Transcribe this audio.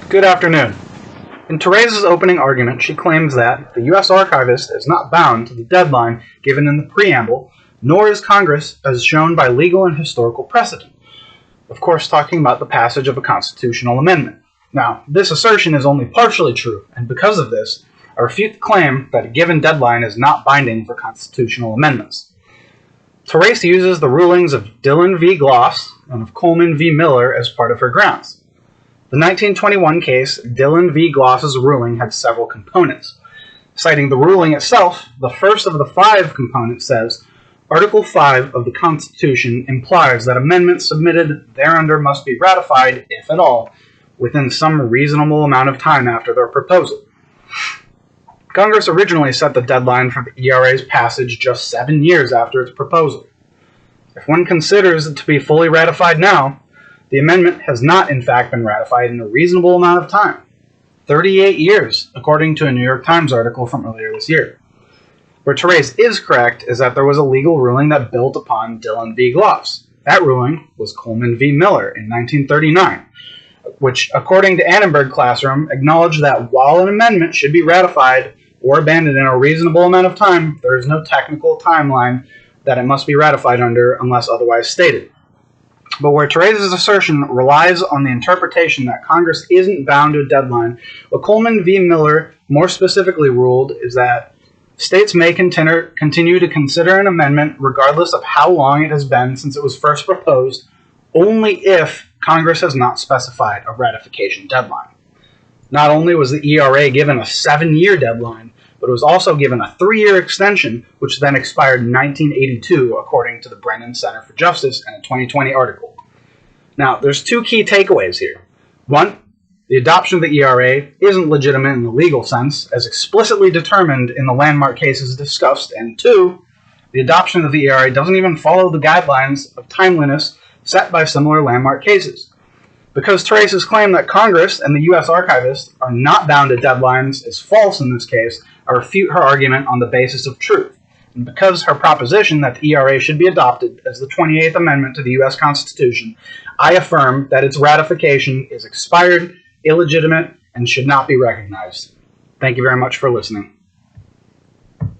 Good afternoon. In Therese's opening argument, she claims that the U.S. Archivist is not bound to the deadline given in the preamble, nor is Congress, as shown by legal and historical precedent. Of course, talking about the passage of a constitutional amendment. Now, this assertion is only partially true, and because of this, I refute the claim that a given deadline is not binding for constitutional amendments. Therese uses the rulings of Dillon v. Gloss and of Coleman v. Miller as part of her grounds. The 1921 case, Dillon v. Gloss's ruling had several components. Citing the ruling itself, the first of the 5 components says, Article 5 of the Constitution implies that amendments submitted thereunder must be ratified, if at all, within some reasonable amount of time after their proposal. Congress originally set the deadline for the ERA's passage just 7 years after its proposal. If one considers it to be fully ratified now, the amendment has not, in fact, been ratified in a reasonable amount of time. 38 years, according to a New York Times article from earlier this year. Where Therese is correct is that there was a legal ruling that built upon Dillon v. Gloss. That ruling was Coleman v. Miller in 1939, which, according to Annenberg Classroom, acknowledged that while an amendment should be ratified or abandoned in a reasonable amount of time, there is no technical timeline that it must be ratified under unless otherwise stated. But where Therese's assertion relies on the interpretation that Congress isn't bound to a deadline, what Coleman v. Miller more specifically ruled is that states may continue to consider an amendment regardless of how long it has been since it was first proposed, only if Congress has not specified a ratification deadline. Not only was the ERA given a 7-year deadline, but it was also given a 3-year extension, which then expired in 1982, according to the Brennan Center for Justice and a 2020 article. Now, there's 2 key takeaways here. 1, the adoption of the ERA isn't legitimate in the legal sense, as explicitly determined in the landmark cases discussed, and 2, the adoption of the ERA doesn't even follow the guidelines of timeliness set by similar landmark cases. Because Therese's claim that Congress and the U.S. Archivist are not bound to deadlines is false in this case, I refute her argument on the basis of truth. And because her proposition that the ERA should be adopted as the 28th Amendment to the U.S. Constitution, I affirm that its ratification is expired, illegitimate, and should not be recognized. Thank you very much for listening.